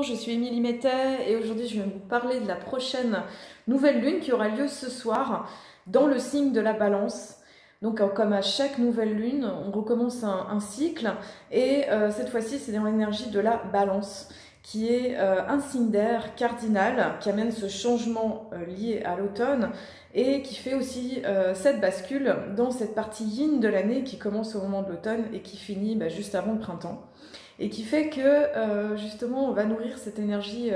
je suis Émilie Mettet et aujourd'hui je vais vous parler de la prochaine nouvelle lune qui aura lieu ce soir dans le signe de la Balance. Donc comme à chaque nouvelle lune, on recommence un cycle et cette fois-ci c'est dans l'énergie de la Balance qui est un signe d'air cardinal qui amène ce changement lié à l'automne et qui fait aussi cette bascule dans cette partie yin de l'année qui commence au moment de l'automne et qui finit juste avant le printemps. Et qui fait que justement on va nourrir cette énergie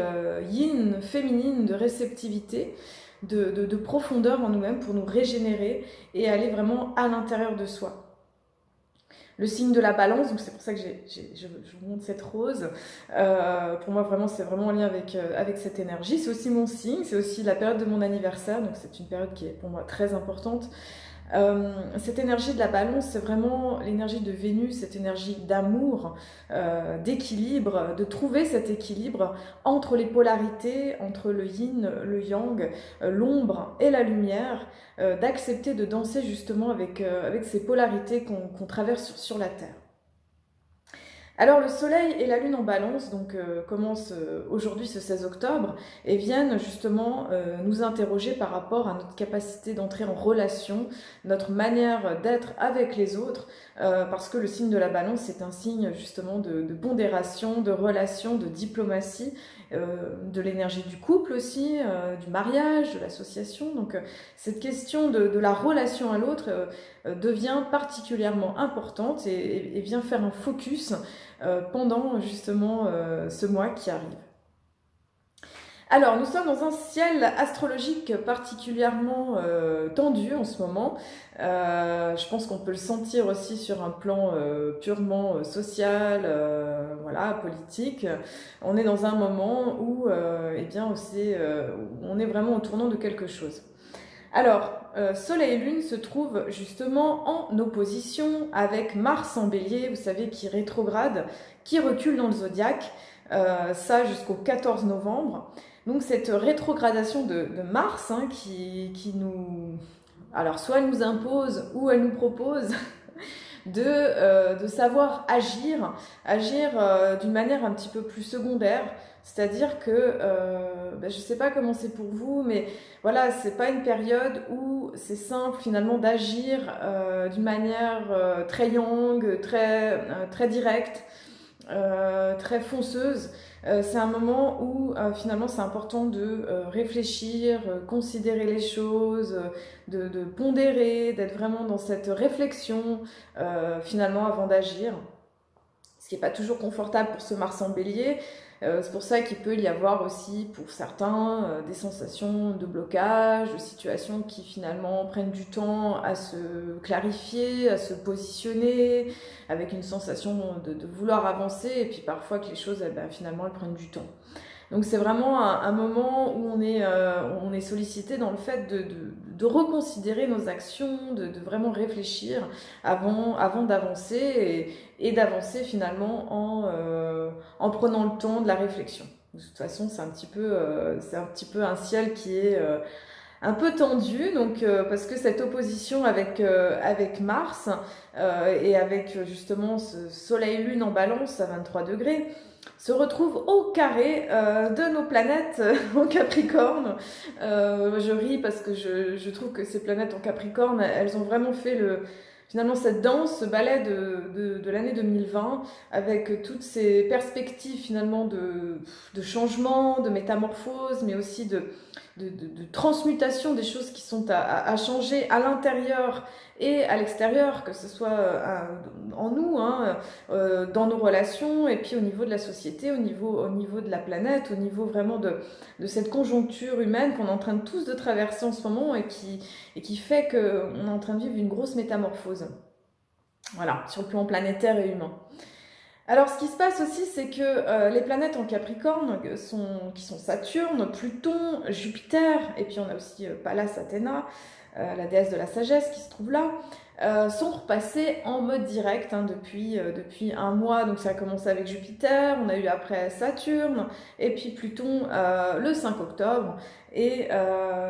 yin, féminine, de réceptivité, de profondeur en nous-mêmes pour nous régénérer et aller vraiment à l'intérieur de soi. Le signe de la Balance, donc c'est pour ça que je vous montre cette rose, pour moi vraiment c'est vraiment en lien avec cette énergie. C'est aussi mon signe, c'est aussi la période de mon anniversaire, donc c'est une période qui est pour moi très importante. Cette énergie de la Balance, c'est vraiment l'énergie de Vénus, cette énergie d'amour, d'équilibre, de trouver cet équilibre entre les polarités, entre le yin, le yang, l'ombre et la lumière, d'accepter de danser justement avec ces polarités qu'on traverse sur la Terre. Alors le soleil et la lune en Balance donc commencent aujourd'hui ce 16 octobre et viennent justement nous interroger par rapport à notre capacité d'entrer en relation, notre manière d'être avec les autres, parce que le signe de la Balance est un signe justement de pondération, de relation, de diplomatie, de l'énergie du couple aussi, du mariage, de l'association. Donc cette question de la relation à l'autre devient particulièrement importante et vient faire un focus pendant justement ce mois qui arrive. Alors, nous sommes dans un ciel astrologique particulièrement tendu en ce moment. Je pense qu'on peut le sentir aussi sur un plan purement social, voilà, politique. On est dans un moment où, eh bien, on est vraiment au tournant de quelque chose. Alors, Soleil et Lune se trouvent justement en opposition avec Mars en Bélier, vous savez, qui rétrograde, qui recule dans le zodiaque, ça jusqu'au 14 novembre. Donc cette rétrogradation de Mars qui nous... Alors soit elle nous impose ou elle nous propose de savoir agir d'une manière un petit peu plus secondaire. C'est-à-dire que, je ne sais pas comment c'est pour vous, mais voilà, c'est pas une période où c'est simple finalement d'agir d'une manière très yang, très directe, très fonceuse. C'est un moment où finalement c'est important de réfléchir, considérer les choses, de pondérer, d'être vraiment dans cette réflexion finalement avant d'agir. Ce qui n'est pas toujours confortable pour ce Mars en Bélier. C'est pour ça qu'il peut y avoir aussi pour certains des sensations de blocage, de situations qui finalement prennent du temps à se clarifier, à se positionner, avec une sensation de vouloir avancer et puis parfois que les choses finalement elles prennent du temps. Donc c'est vraiment un moment où on est sollicité dans le fait de reconsidérer nos actions, de vraiment réfléchir avant d'avancer et d'avancer finalement en prenant le temps de la réflexion. De toute façon, c'est un petit peu un ciel qui est un peu tendu, donc parce que cette opposition avec Mars et avec justement ce Soleil-Lune en Balance à 23 degrés, se retrouve au carré de nos planètes en Capricorne. Je ris parce que je trouve que ces planètes en Capricorne, elles ont vraiment fait finalement cette danse, ce ballet de l'année 2020, avec toutes ces perspectives finalement de changement, de métamorphose, mais aussi de transmutation des choses qui sont à changer à l'intérieur et à l'extérieur, que ce soit en nous, dans nos relations, et puis au niveau de la société, au niveau de la planète, au niveau vraiment de cette conjoncture humaine qu'on est en train de tous de traverser en ce moment et qui fait qu'on est en train de vivre une grosse métamorphose. Voilà, sur le plan planétaire et humain. Alors, ce qui se passe aussi, c'est que les planètes en Capricorne, qui sont Saturne, Pluton, Jupiter, et puis on a aussi Pallas Athéna, la déesse de la sagesse qui se trouve là, sont repassés en mode direct hein, depuis un mois. Donc ça a commencé avec Jupiter, on a eu après Saturne, et puis Pluton le 5 octobre. Et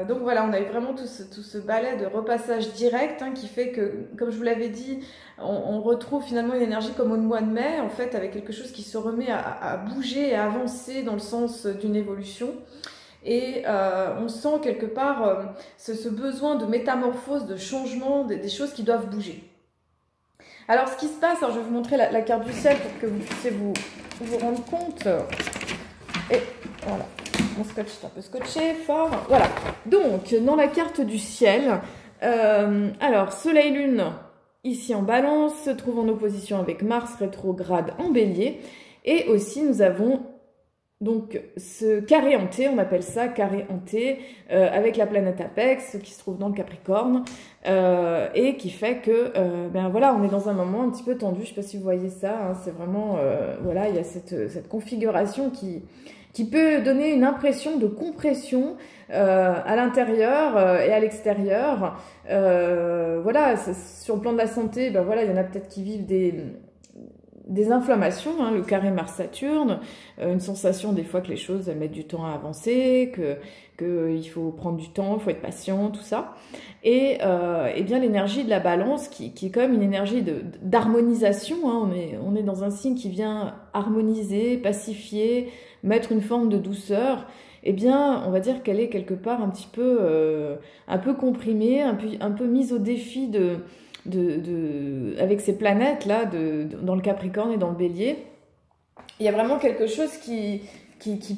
donc voilà, on a eu vraiment tout ce balai de repassage direct hein, qui fait que, comme je vous l'avais dit, on retrouve finalement une énergie comme au mois de mai, en fait, avec quelque chose qui se remet à bouger et à avancer dans le sens d'une évolution. Et on sent quelque part ce besoin de métamorphose, de changement, des choses qui doivent bouger. Alors ce qui se passe, alors je vais vous montrer la carte du ciel pour que vous puissiez vous rendre compte. Et voilà, mon scotch est un peu scotché, fort. Voilà, donc dans la carte du ciel, alors Soleil-Lune, ici en Balance, se trouve en opposition avec Mars rétrograde en Bélier. Et aussi nous avons donc ce carré hanté, on appelle ça carré hanté, avec la planète Apex qui se trouve dans le Capricorne, et qui fait que, ben voilà, on est dans un moment un petit peu tendu, je sais pas si vous voyez ça, hein, c'est vraiment, voilà, il y a cette configuration qui peut donner une impression de compression à l'intérieur et à l'extérieur. Voilà, sur le plan de la santé, ben voilà, il y en a peut-être qui vivent des inflammations, hein, le carré Mars-Saturne, une sensation des fois que les choses elles mettent du temps à avancer, qu'il faut prendre du temps, il faut être patient, tout ça. Et bien l'énergie de la Balance qui est quand même une énergie d'harmonisation, hein, on est dans un signe qui vient harmoniser, pacifier, mettre une forme de douceur. Eh bien, on va dire qu'elle est quelque part un petit peu comprimée, un peu mise au défi avec ces planètes là dans le Capricorne et dans le Bélier. Il y a vraiment quelque chose qui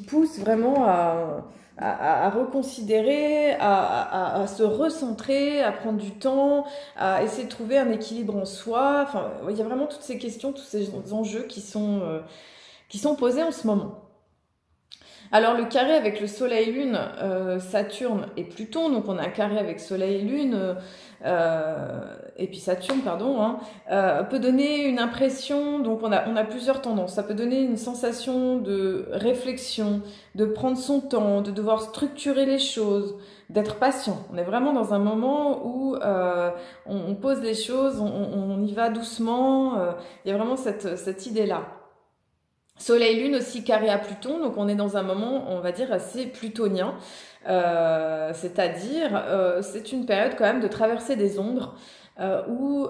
pousse vraiment à reconsidérer, à se recentrer, à prendre du temps, à essayer de trouver un équilibre en soi. Enfin, il y a vraiment toutes ces questions, tous ces enjeux qui sont posés en ce moment. Alors le carré avec le Soleil-Lune, Saturne et Pluton, donc on a un carré avec Soleil-Lune et puis Saturne, pardon, hein, peut donner une impression, donc on a plusieurs tendances, ça peut donner une sensation de réflexion, de prendre son temps, de devoir structurer les choses, d'être patient. On est vraiment dans un moment où on pose les choses, on y va doucement, il y a vraiment cette idée-là. Soleil-Lune aussi carré à Pluton, donc on est dans un moment, on va dire, assez plutonien, c'est-à-dire c'est une période quand même de traverser des ombres où,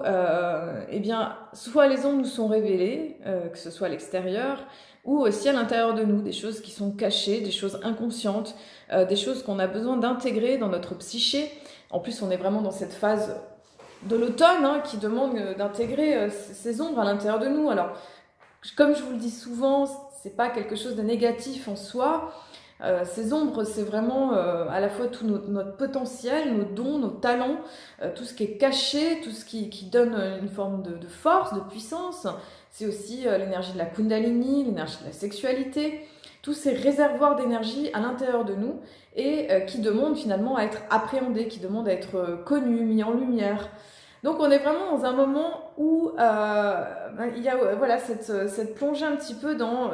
eh bien, soit les ombres nous sont révélées, que ce soit à l'extérieur, ou aussi à l'intérieur de nous, des choses qui sont cachées, des choses inconscientes, des choses qu'on a besoin d'intégrer dans notre psyché. En plus, on est vraiment dans cette phase de l'automne hein, qui demande d'intégrer ces ombres à l'intérieur de nous. Alors, comme je vous le dis souvent, c'est pas quelque chose de négatif en soi. Ces ombres, c'est vraiment à la fois tout notre potentiel, nos dons, nos talents, tout ce qui est caché, tout ce qui donne une forme de force, de puissance. C'est aussi l'énergie de la Kundalini, l'énergie de la sexualité, tous ces réservoirs d'énergie à l'intérieur de nous et qui demandent finalement à être appréhendés, qui demandent à être connus, mis en lumière. Donc on est vraiment dans un moment où il y a voilà, cette plongée un petit peu dans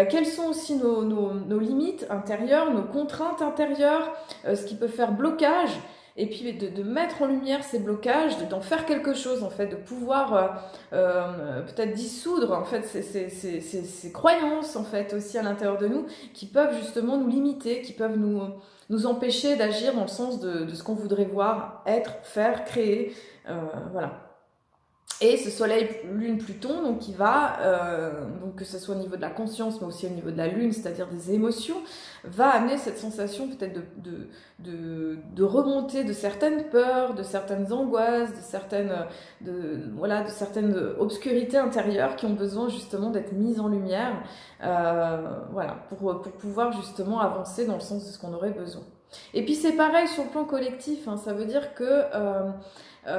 quelles sont aussi nos limites intérieures, nos contraintes intérieures, ce qui peut faire blocage, et puis de mettre en lumière ces blocages, d'en faire quelque chose en fait, de pouvoir peut-être dissoudre en fait ces croyances en fait aussi à l'intérieur de nous qui peuvent justement nous limiter, qui peuvent nous empêcher d'agir dans le sens de ce qu'on voudrait voir, être, faire, créer, voilà. Et ce Soleil, Lune, Pluton, donc qui va, donc que ce soit au niveau de la conscience, mais aussi au niveau de la Lune, c'est-à-dire des émotions, va amener cette sensation peut-être de remonter de certaines peurs, de certaines angoisses, de certaines obscurités intérieures qui ont besoin justement d'être mises en lumière, voilà, pour pouvoir justement avancer dans le sens de ce qu'on aurait besoin. Et puis c'est pareil sur le plan collectif, hein, ça veut dire que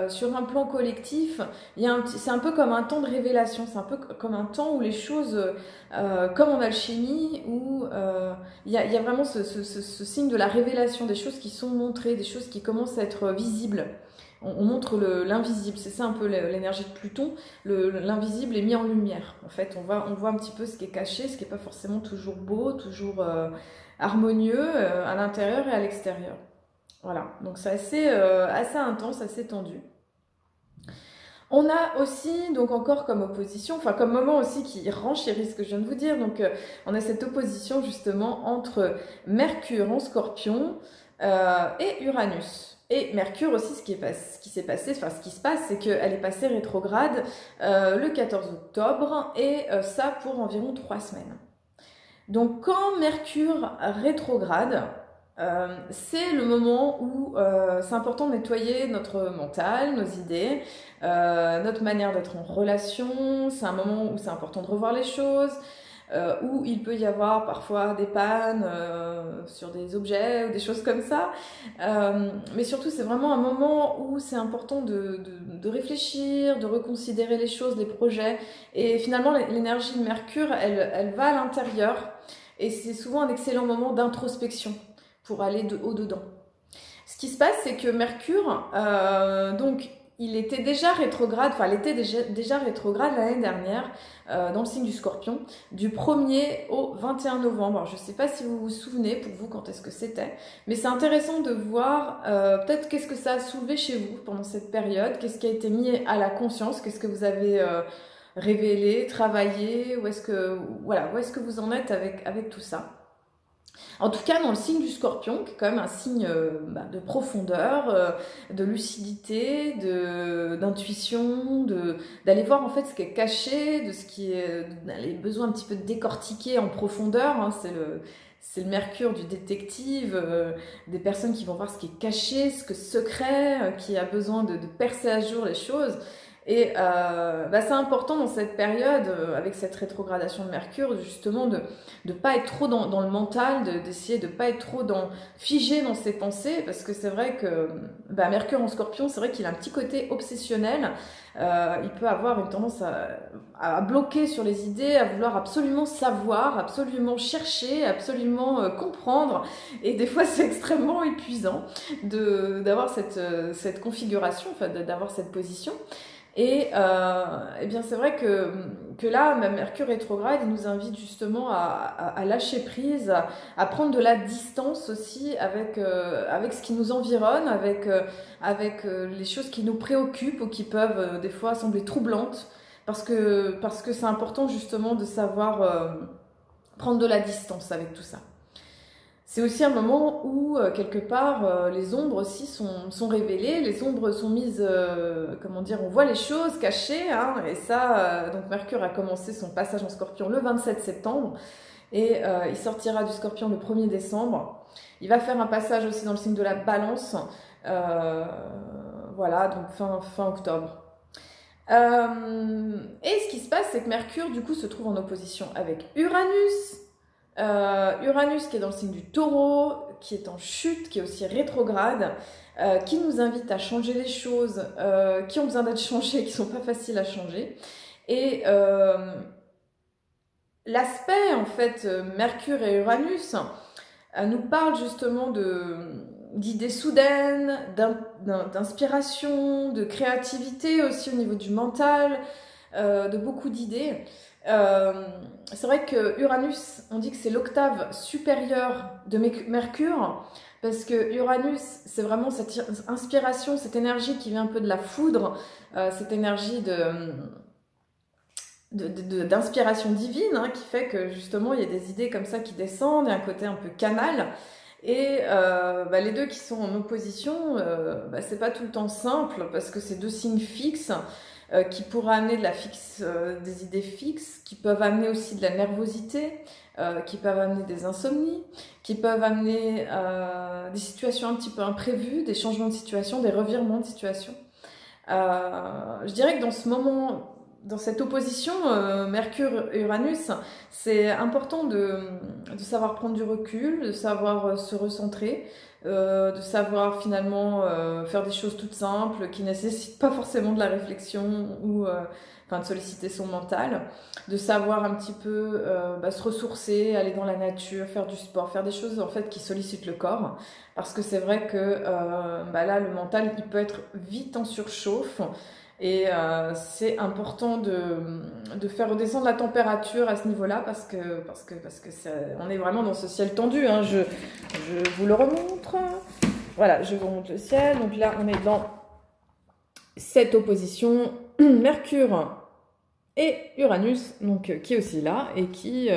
sur un plan collectif, c'est un peu comme un temps de révélation, c'est un peu comme un temps où les choses, comme en alchimie, où il y a vraiment ce signe de la révélation, des choses qui sont montrées, des choses qui commencent à être visibles. On montre l'invisible, c'est ça un peu l'énergie de Pluton, l'invisible est mis en lumière. En fait, on voit un petit peu ce qui est caché, ce qui n'est pas forcément toujours beau, toujours harmonieux à l'intérieur et à l'extérieur. Voilà, donc c'est assez intense, assez tendu. On a aussi, donc encore comme opposition, enfin comme moment aussi qui renchérit ce que je viens de vous dire, donc on a cette opposition justement entre Mercure en Scorpion et Uranus. Et Mercure aussi, ce qui s'est passé, enfin ce qui se passe, c'est qu'elle est passée rétrograde le 14 octobre et ça pour environ 3 semaines. Donc quand Mercure rétrograde, c'est le moment où c'est important de nettoyer notre mental, nos idées, notre manière d'être en relation. C'est un moment où c'est important de revoir les choses, où il peut y avoir parfois des pannes sur des objets ou des choses comme ça. Mais surtout, c'est vraiment un moment où c'est important de réfléchir, de reconsidérer les choses, les projets. Et finalement, l'énergie de Mercure, elle va à l'intérieur. Et c'est souvent un excellent moment d'introspection pour aller au-dedans. Ce qui se passe, c'est que Mercure, donc, il était déjà rétrograde, enfin, elle était déjà rétrograde l'année dernière dans le signe du Scorpion, du 1er au 21 novembre. Alors, je ne sais pas si vous vous souvenez, pour vous, quand est-ce que c'était, mais c'est intéressant de voir peut-être qu'est-ce que ça a soulevé chez vous pendant cette période, qu'est-ce qui a été mis à la conscience, qu'est-ce que vous avez révélé, travaillé, où est-ce que vous en êtes avec tout ça. En tout cas, dans le signe du Scorpion, qui est quand même un signe de profondeur, de lucidité, d'intuition, d'aller voir en fait ce qui est caché, de ce qui est d'aller besoin un petit peu de décortiquer en profondeur. Hein, c'est le Mercure du détective, des personnes qui vont voir ce qui est caché, ce qui est secret, qui a besoin de percer à jour les choses. Et c'est important dans cette période, avec cette rétrogradation de Mercure, justement de ne pas être trop dans le mental, d'essayer de ne pas être trop figé dans ses pensées, parce que c'est vrai que Mercure en Scorpion, c'est vrai qu'il a un petit côté obsessionnel, il peut avoir une tendance à bloquer sur les idées, à vouloir absolument savoir, absolument chercher, absolument comprendre, et des fois c'est extrêmement épuisant d'avoir cette configuration, enfin, d'avoir cette position. Et bien c'est vrai que là, même Mercure rétrograde, il nous invite justement à lâcher prise, à prendre de la distance aussi avec ce qui nous environne, avec les choses qui nous préoccupent ou qui peuvent des fois sembler troublantes, parce que c'est important justement de savoir prendre de la distance avec tout ça. C'est aussi un moment où, quelque part, les ombres aussi sont révélées, les ombres sont mises, comment dire, on voit les choses cachées, hein, et ça, donc Mercure a commencé son passage en Scorpion le 27 septembre, et il sortira du Scorpion le 1er décembre. Il va faire un passage aussi dans le signe de la Balance, voilà, donc fin octobre. Et ce qui se passe, c'est que Mercure, du coup, se trouve en opposition avec Uranus, Uranus qui est dans le signe du Taureau, qui est en chute, qui est aussi rétrograde, qui nous invite à changer les choses, qui ont besoin d'être changées, qui sont pas faciles à changer. Et l'aspect, en fait, Mercure et Uranus nous parle justement d'idées soudaines, d'inspiration, de créativité aussi au niveau du mental, de beaucoup d'idées. C'est vrai que Uranus, on dit que c'est l'octave supérieure de Mercure, parce que Uranus, c'est vraiment cette inspiration, cette énergie qui vient un peu de la foudre, cette énergie d'inspiration divine, hein, qui fait que justement il y a des idées comme ça qui descendent, et un côté un peu canal. Et les deux qui sont en opposition, c'est pas tout le temps simple, parce que c'est deux signes fixes, qui pourraient amener des idées fixes, qui peuvent amener aussi de la nervosité, qui peuvent amener des insomnies, qui peuvent amener des situations un petit peu imprévues, des changements de situation, des revirements de situation. Je dirais que dans ce moment, dans cette opposition Mercure-Uranus, c'est important de savoir prendre du recul, de savoir se recentrer, de savoir finalement faire des choses toutes simples qui ne nécessitent pas forcément de la réflexion ou de solliciter son mental, de savoir un petit peu se ressourcer, aller dans la nature, faire du sport, faire des choses en fait qui sollicitent le corps, parce que c'est vrai que là le mental il peut être vite en surchauffe. Et c'est important de faire redescendre la température à ce niveau-là, parce que on est vraiment dans ce ciel tendu, hein. Je vous le remontre. Voilà, je vous remonte le ciel. Donc là, on est dans cette opposition Mercure et Uranus, donc qui est aussi là et qui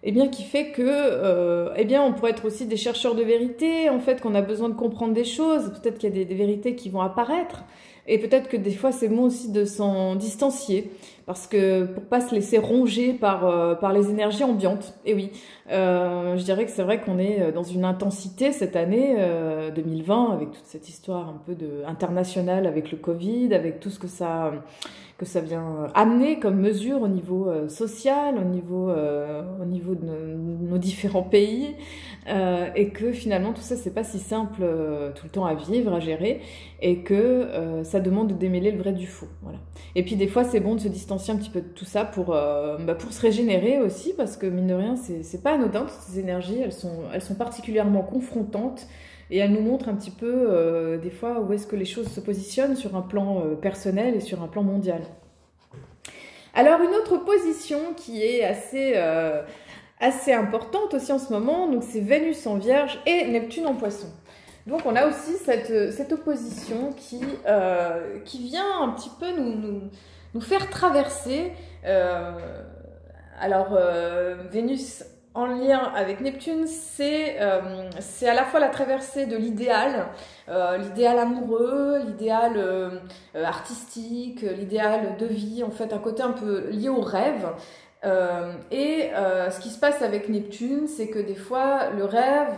eh bien, qui fait que, eh bien, on pourrait être aussi des chercheurs de vérité, en fait, qu'on a besoin de comprendre des choses. Peut-être qu'il y a des vérités qui vont apparaître, et peut-être que des fois, c'est bon aussi de s'en distancier, parce que pour pas se laisser ronger par les énergies ambiantes. Et oui, je dirais que c'est vrai qu'on est dans une intensité cette année 2020, avec toute cette histoire un peu internationale, avec le Covid, avec tout ce que ça vient amener comme mesure au niveau social, au niveau de nos différents pays, et que finalement tout ça c'est pas si simple tout le temps à vivre, à gérer, et que ça demande de démêler le vrai du faux. Voilà. Et puis des fois c'est bon de se distancier un petit peu de tout ça pour se régénérer aussi, parce que mine de rien c'est pas anodin, toutes ces énergies, elles sont particulièrement confrontantes. Et elle nous montre un petit peu, des fois, où est-ce que les choses se positionnent sur un plan personnel et sur un plan mondial. Alors, une autre position qui est assez importante aussi en ce moment, donc c'est Vénus en Vierge et Neptune en Poisson. Donc, on a aussi cette opposition qui vient un petit peu nous faire traverser. Vénus en lien avec Neptune, c'est à la fois la traversée de l'idéal, l'idéal amoureux, l'idéal artistique, l'idéal de vie, en fait un côté un peu lié au rêve. Ce qui se passe avec Neptune, c'est que des fois, le rêve,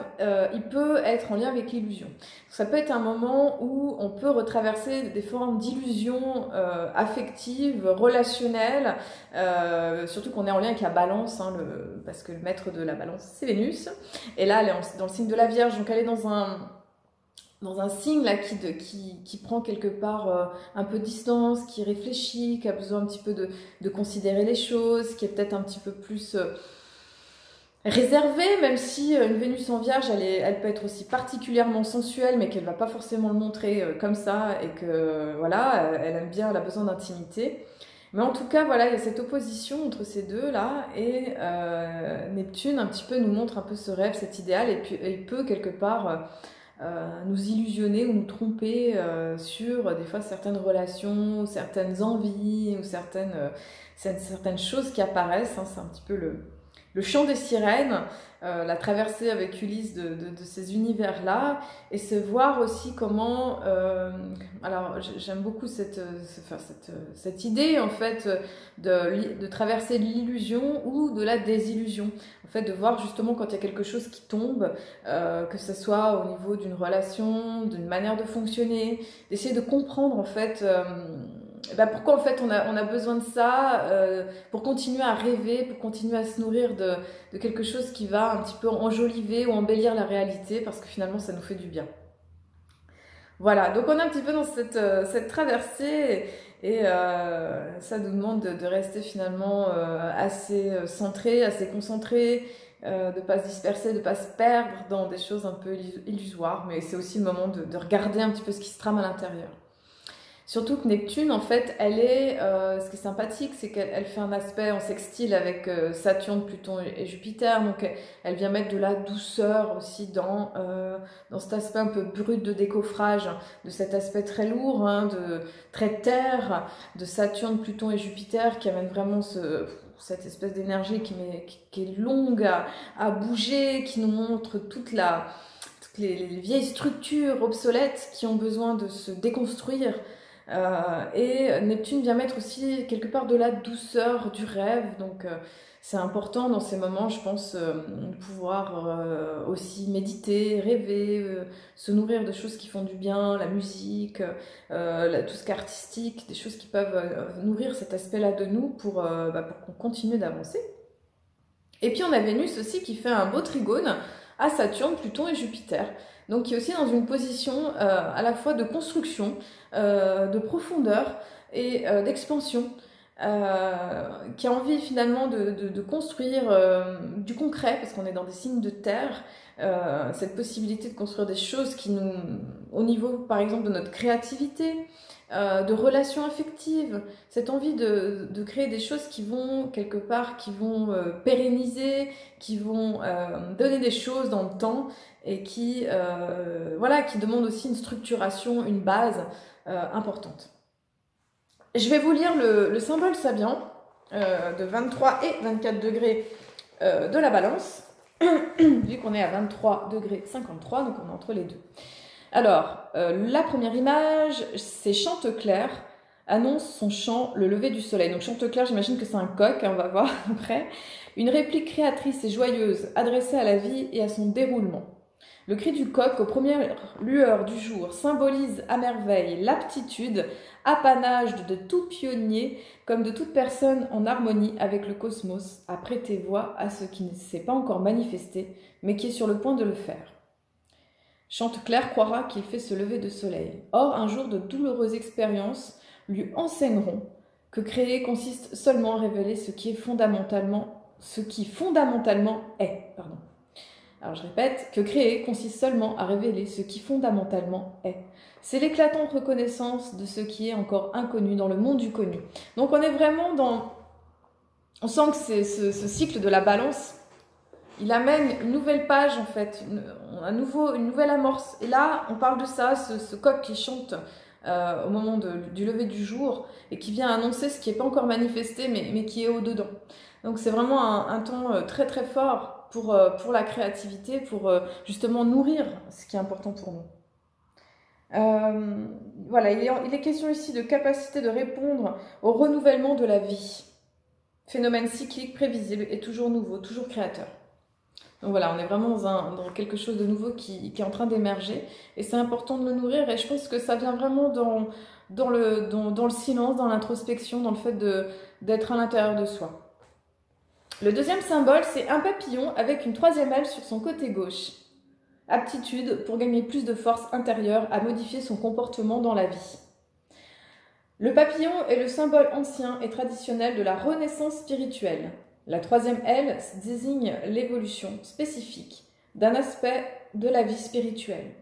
il peut être en lien avec l'illusion. Ça peut être un moment où on peut retraverser des formes d'illusions affectives, relationnelles, surtout qu'on est en lien avec la balance, hein, parce que le maître de la balance, c'est Vénus. Et là, elle est dans le signe de la Vierge, donc elle est dans un signe là qui prend quelque part un peu de distance, qui réfléchit, qui a besoin un petit peu de considérer les choses, qui est peut-être un petit peu plus réservé, même si une Vénus en Vierge, elle peut être aussi particulièrement sensuelle, mais qu'elle va pas forcément le montrer comme ça, et que voilà, elle aime bien, elle a besoin d'intimité. Mais en tout cas, voilà, il y a cette opposition entre ces deux-là, et Neptune un petit peu nous montre un peu ce rêve, cet idéal, et puis il peut quelque part nous illusionner ou nous tromper sur des fois certaines relations, certaines envies, ou certaines choses qui apparaissent, hein. C'est un petit peu le chant des sirènes, la traversée avec Ulysse de ces univers-là, et se voir aussi comment... alors, j'aime beaucoup cette idée, en fait, de traverser l'illusion ou de la désillusion. En fait, de voir justement quand il y a quelque chose qui tombe, que ce soit au niveau d'une relation, d'une manière de fonctionner, d'essayer de comprendre, en fait... pourquoi en fait on a besoin de ça pour continuer à rêver, pour continuer à se nourrir de quelque chose qui va un petit peu enjoliver ou embellir la réalité, parce que finalement ça nous fait du bien. Voilà, donc on est un petit peu dans cette traversée, et ça nous demande de rester finalement assez centré, assez concentré, de pas se disperser, de pas se perdre dans des choses un peu illusoires, mais c'est aussi le moment de regarder un petit peu ce qui se trame à l'intérieur. Surtout que Neptune, en fait, ce qui est sympathique, c'est qu'elle fait un aspect en sextile avec Saturne, Pluton et Jupiter. Donc, elle vient mettre de la douceur aussi dans cet aspect un peu brut de décoffrage, de cet aspect très lourd, hein, très terre, de Saturne, Pluton et Jupiter, qui amène vraiment cette espèce d'énergie qui est longue à bouger, qui nous montre toutes les vieilles structures obsolètes qui ont besoin de se déconstruire. Et Neptune vient mettre aussi quelque part de la douceur du rêve, donc c'est important dans ces moments, je pense, de pouvoir aussi méditer, rêver, se nourrir de choses qui font du bien, la musique, tout ce qui est artistique, des choses qui peuvent nourrir cet aspect-là de nous pour qu'on continue d'avancer. Et puis on a Vénus aussi qui fait un beau trigone à Saturne, Pluton et Jupiter. Donc qui est aussi dans une position à la fois de construction, de profondeur et d'expansion. qui a envie finalement de construire du concret, parce qu'on est dans des signes de terre, cette possibilité de construire des choses qui nous, au niveau par exemple de notre créativité, de relations affectives, cette envie de créer des choses qui vont quelque part, qui vont pérenniser, qui vont donner des choses dans le temps et qui, voilà, qui demandent aussi une structuration, une base importante. Je vais vous lire le symbole Sabian de 23 et 24 degrés de la balance, vu qu'on est à 23 degrés 53, donc on est entre les deux. Alors, la première image, c'est Chanteclair, annonce son chant Le lever du soleil. Donc Chanteclair, j'imagine que c'est un coq, hein, on va voir après. Une réplique créatrice et joyeuse adressée à la vie et à son déroulement. Le cri du coq aux premières lueurs du jour symbolise à merveille l'aptitude, apanage de tout pionnier comme de toute personne en harmonie avec le cosmos, à prêter voix à ce qui ne s'est pas encore manifesté, mais qui est sur le point de le faire. Chanteclair croira qu'il fait se lever de soleil. Or, un jour de douloureuses expériences lui enseigneront que créer consiste seulement à révéler ce qui fondamentalement est. Alors je répète, que créer consiste seulement à révéler ce qui fondamentalement est. C'est l'éclatante reconnaissance de ce qui est encore inconnu dans le monde du connu. Donc on est vraiment dans... On sent que c'est ce cycle de la balance, il amène une nouvelle page en fait, une nouvelle amorce. Et là, on parle de ça, ce coq qui chante au moment du lever du jour et qui vient annoncer ce qui n'est pas encore manifesté mais qui est au-dedans. Donc c'est vraiment un temps très très fort pour la créativité, pour justement nourrir ce qui est important pour nous. Voilà, il est question ici de capacité de répondre au renouvellement de la vie. Phénomène cyclique, prévisible et toujours nouveau, toujours créateur. Donc voilà, on est vraiment dans quelque chose de nouveau qui est en train d'émerger et c'est important de le nourrir et je pense que ça vient vraiment dans le silence, dans l'introspection, dans le fait d'être à l'intérieur de soi. Le deuxième symbole, c'est un papillon avec une troisième aile sur son côté gauche. Aptitude pour gagner plus de force intérieure à modifier son comportement dans la vie. Le papillon est le symbole ancien et traditionnel de la renaissance spirituelle. La troisième aile désigne l'évolution spécifique d'un aspect de la vie spirituelle.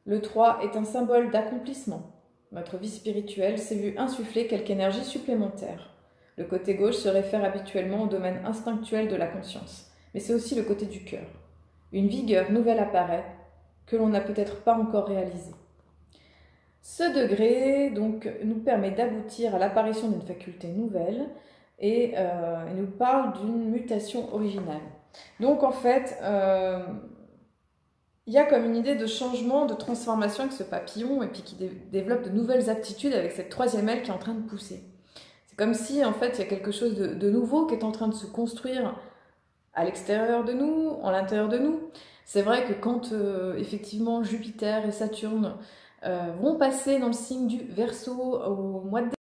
Le 3 est un symbole d'accomplissement. Notre vie spirituelle s'est vue insuffler quelque énergie supplémentaire. Le côté gauche se réfère habituellement au domaine instinctuel de la conscience, mais c'est aussi le côté du cœur. Une vigueur nouvelle apparaît, que l'on n'a peut-être pas encore réalisée. Ce degré donc, nous permet d'aboutir à l'apparition d'une faculté nouvelle et il nous parle d'une mutation originale. Donc en fait, il y a comme une idée de changement, de transformation avec ce papillon et puis qui développe de nouvelles aptitudes avec cette troisième aile qui est en train de pousser. C'est comme si en fait il y a quelque chose de nouveau qui est en train de se construire à l'extérieur de nous, en l'intérieur de nous. C'est vrai que quand effectivement Jupiter et Saturne vont passer dans le signe du Verseau au mois de